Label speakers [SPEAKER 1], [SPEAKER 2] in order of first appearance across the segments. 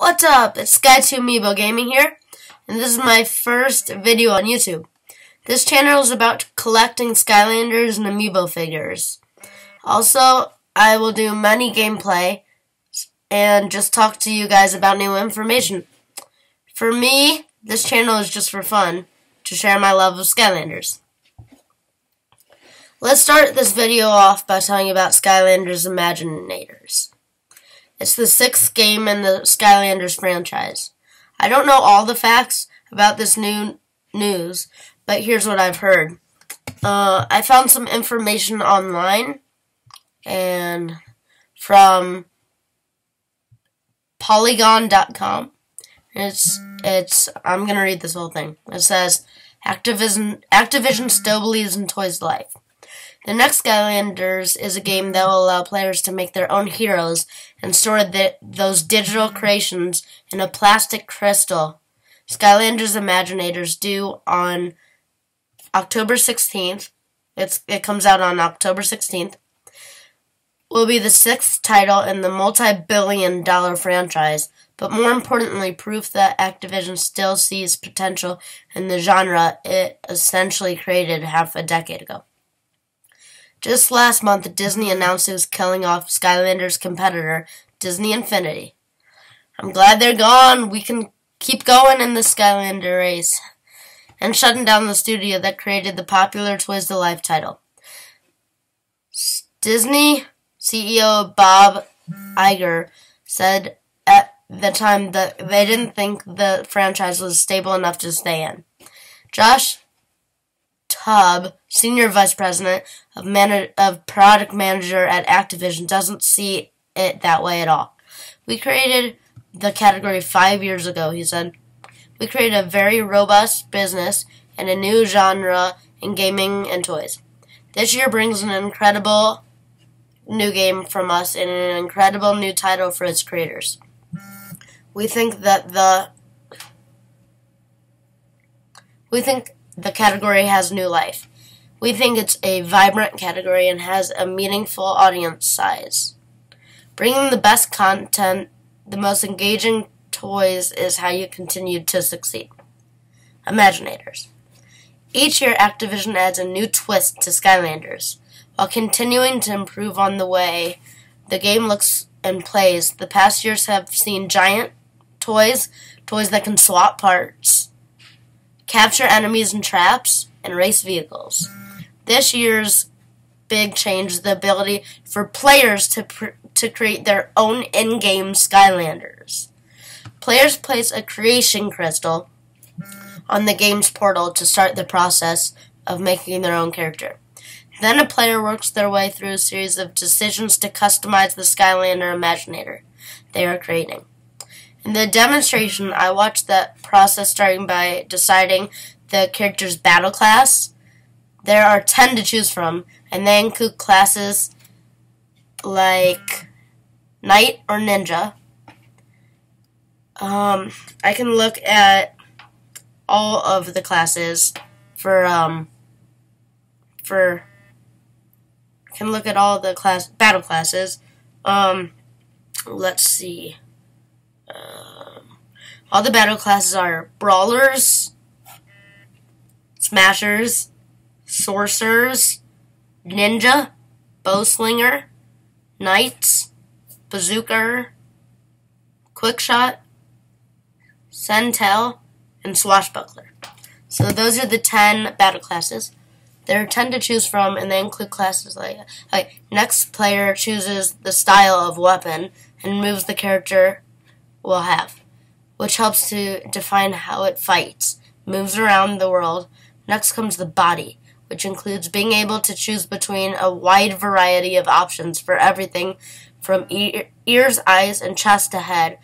[SPEAKER 1] What's up? It's SkyToonMiibo Gaming here, and this is my first video on YouTube. This channel is about collecting Skylanders and Amiibo figures. Also, I will do many gameplay and just talk to you guys about new information. For me, this channel is just for fun, to share my love of Skylanders. Let's start this video off by telling you about Skylanders Imaginators. It's the 6th game in the Skylanders franchise. I don't know all the facts about this new news, but here's what I've heard. I found some information online and from Polygon.com. I'm gonna read this whole thing. It says Activision still believes in toys to life. The next Skylanders is a game that will allow players to make their own heroes and store those digital creations in a plastic crystal. Skylanders Imaginators due on October 16th. It comes out on October 16th. Will be the 6th title in the multi-billion-dollar franchise, but more importantly, proof that Activision still sees potential in the genre it essentially created half a decade ago. Just last month, Disney announced it was killing off Skylanders' competitor, Disney Infinity. I'm glad they're gone. We can keep going in the Skylander race. And shutting down the studio that created the popular Toys to Life title. Disney CEO Bob Iger said at the time that they didn't think the franchise was stable enough to stay in. Josh Tubb, Senior Vice President of Product Manager at Activision, doesn't see it that way at all. We created the category 5 years ago, he said. We created a very robust business and a new genre in gaming and toys. This year brings an incredible new game from us and an incredible new title for its creators. We think the category has new life. We think it's a vibrant category and has a meaningful audience size. Bringing the best content, the most engaging toys is how you continue to succeed. Imaginators. Each year, Activision adds a new twist to Skylanders. While continuing to improve on the way the game looks and plays, the past years have seen giant toys that can swap parts, capture enemies and traps, and race vehicles. This year's big change is the ability for players to create their own in-game Skylanders. Players place a creation crystal on the game's portal to start the process of making their own character. Then a player works their way through a series of decisions to customize the Skylander Imaginator they are creating. In the demonstration, I watched that process starting by deciding the character's battle class. There are 10 to choose from, and they include classes like Knight or Ninja. I can look at all of the classes can look at all the battle classes. Let's see. All the battle classes are Brawlers, Smashers, Sorcerers, Ninja, Bowslinger, Knights, Bazooker, Quickshot, Sentel, and Swashbuckler. So those are the 10 battle classes. There are 10 to choose from, and they include classes like next player chooses the style of weapon and moves the character will have, which helps to define how it fights, moves around the world. Next comes the body, which includes being able to choose between a wide variety of options for everything from ears, eyes, and chest to head.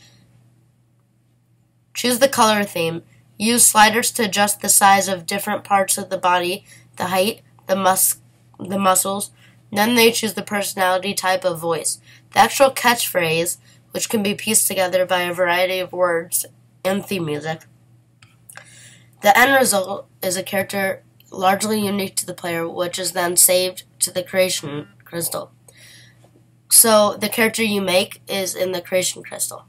[SPEAKER 1] Choose the color theme. Use sliders to adjust the size of different parts of the body, the height, the muscles. Then they choose the personality type of voice. The actual catchphrase, which can be pieced together by a variety of words and theme music. The end result is a character largely unique to the player, which is then saved to the creation crystal. So the character you make is in the creation crystal.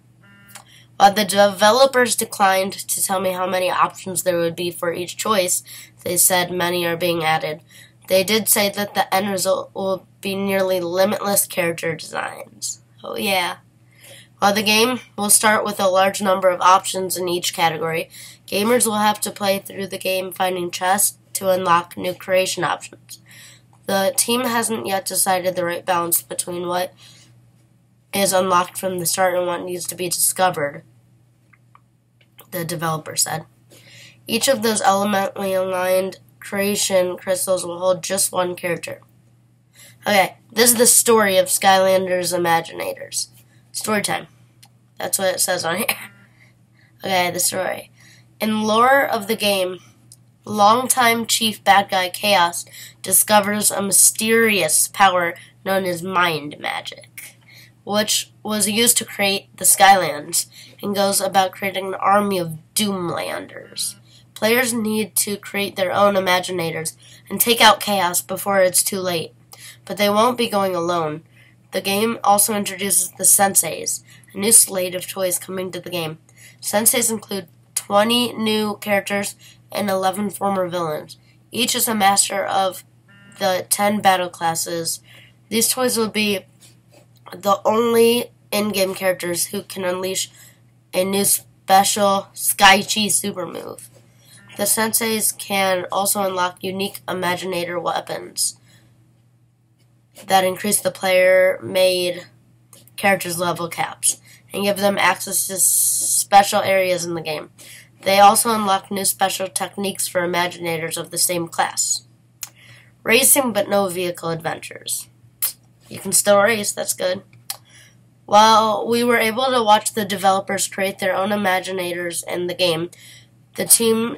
[SPEAKER 1] While the developers declined to tell me how many options there would be for each choice, they said many are being added. They did say that the end result will be nearly limitless character designs. Oh yeah. While the game will start with a large number of options in each category, gamers will have to play through the game finding chests to unlock new creation options. The team hasn't yet decided the right balance between what is unlocked from the start and what needs to be discovered, the developer said. Each of those elementally aligned creation crystals will hold just one character. Okay, this is the story of Skylanders Imaginators. Story time. That's what it says on here. Okay, the story. In lore of the game, longtime chief bad guy Chaos discovers a mysterious power known as mind magic, which was used to create the Skylands, and goes about creating an army of Doomlanders. Players need to create their own Imaginators and take out Chaos before it's too late, but they won't be going alone. The game also introduces the Senseis, a new slate of toys coming to the game. Senseis include 20 new characters and 11 former villains. Each is a master of the 10 battle classes. These toys will be the only in-game characters who can unleash a new special Sky Chi super move. The Senseis can also unlock unique Imaginator weapons that increase the player-made characters' level caps and give them access to special areas in the game. They also unlock new special techniques for Imaginators of the same class. Racing but no vehicle adventures. You can still race, that's good. While we were able to watch the developers create their own Imaginators in the game, the team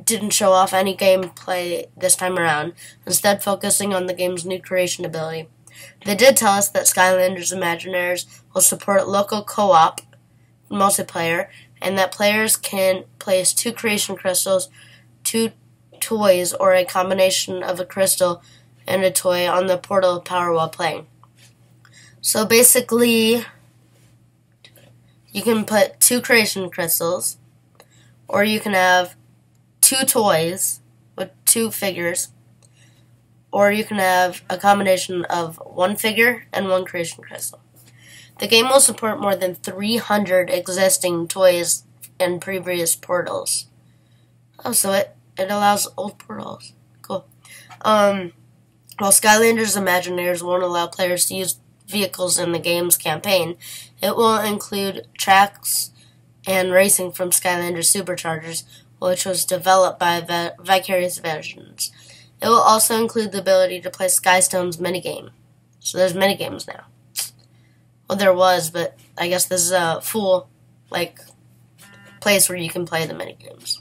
[SPEAKER 1] didn't show off any gameplay this time around, instead focusing on the game's new creation ability. They did tell us that Skylanders Imaginators will support local co-op multiplayer, and that players can place 2 creation crystals, 2 toys, or a combination of a crystal and a toy on the Portal of Power while playing. So basically, you can put 2 creation crystals, or you can have 2 toys with 2 figures, or you can have a combination of 1 figure and 1 creation crystal. The game will support more than 300 existing toys and previous portals. Oh, so it allows old portals. Cool. While Skylanders Imaginators won't allow players to use vehicles in the game's campaign, it will include tracks and racing from Skylanders Superchargers, which was developed by Vicarious Visions. It will also include the ability to play Skystone's minigame. So there's minigames now. Well, there was, but I guess this is a full, place where you can play the minigames.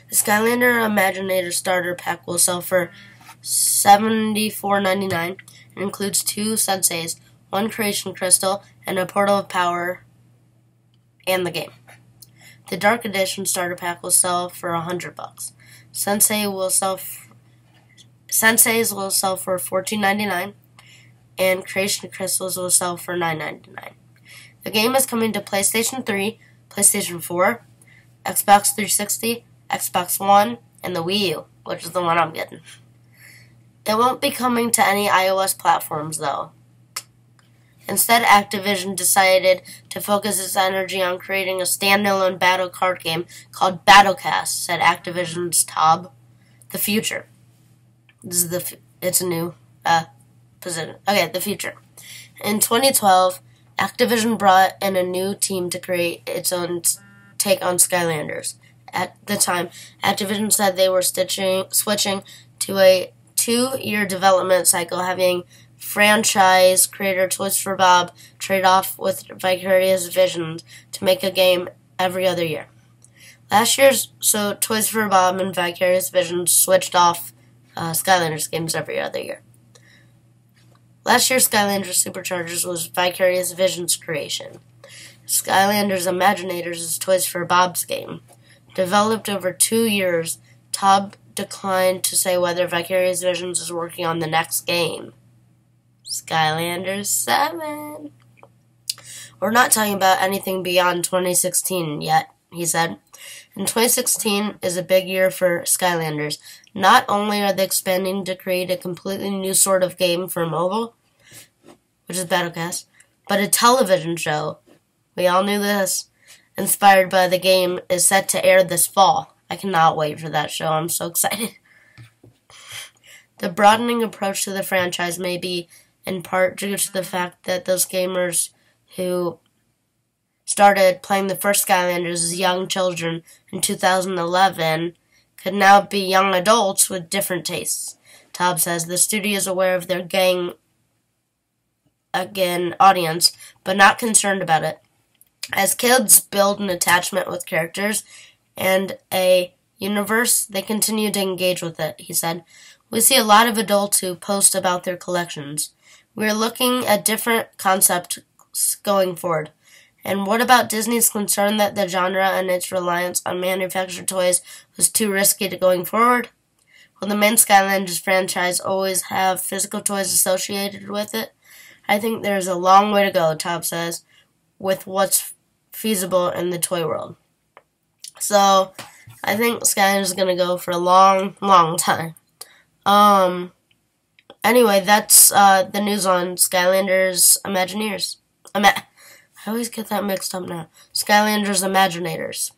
[SPEAKER 1] The Skylander Imaginator Starter Pack will sell for $74.99 and includes 2 Senseis, 1 Creation Crystal, and a Portal of Power, and the game. The Dark Edition Starter Pack will sell for $100. Senseis will sell for $14.99, and Creation Crystals will sell for $9.99. The game is coming to PlayStation 3, PlayStation 4, Xbox 360, Xbox One, and the Wii U, which is the one I'm getting. It won't be coming to any iOS platforms, though. Instead, Activision decided to focus its energy on creating a standalone battle card game called Battlecast, said Activision's Tob. The future. It's a new position. Okay, the future. In 2012, Activision brought in a new team to create its own take on Skylanders. At the time, Activision said they were switching to a 2-year development cycle, having franchise creator Toys for Bob trade off with Vicarious Visions to make a game every other year. Last year, so Toys for Bob and Vicarious Visions switched off Skylanders games every other year. Last year's Skylanders Superchargers was Vicarious Visions' creation. Skylanders Imaginators is Toys for Bob's game. Developed over 2 years, Tob declined to say whether Vicarious Visions is working on the next game. Skylanders 7. We're not talking about anything beyond 2016 yet, he said. And 2016 is a big year for Skylanders. Not only are they expanding to create a completely new sort of game for mobile, which is Battlecast, but a television show, we all knew this, inspired by the game, is set to air this fall. I cannot wait for that show. I'm so excited. The broadening approach to the franchise may be in part due to the fact that those gamers who started playing the first Skylanders as young children in 2011 could now be young adults with different tastes. Tob says the studio is aware of their audience, but not concerned about it. As kids build an attachment with characters and a universe, they continue to engage with it, he said. We see a lot of adults who post about their collections. We're looking at different concepts going forward. And what about Disney's concern that the genre and its reliance on manufactured toys was too risky to going forward? Will the main Skylanders franchise always have physical toys associated with it? I think there's a long way to go, Tob says, with what's feasible in the toy world. So, I think Skylanders is going to go for a long, long time. Anyway, that's the news on Skylanders Imagineers. I always get that mixed up now. Skylanders Imaginators.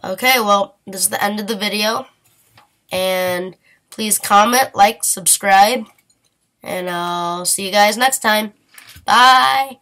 [SPEAKER 1] Okay, well, this is the end of the video. And please comment, like, subscribe. And I'll see you guys next time. Bye!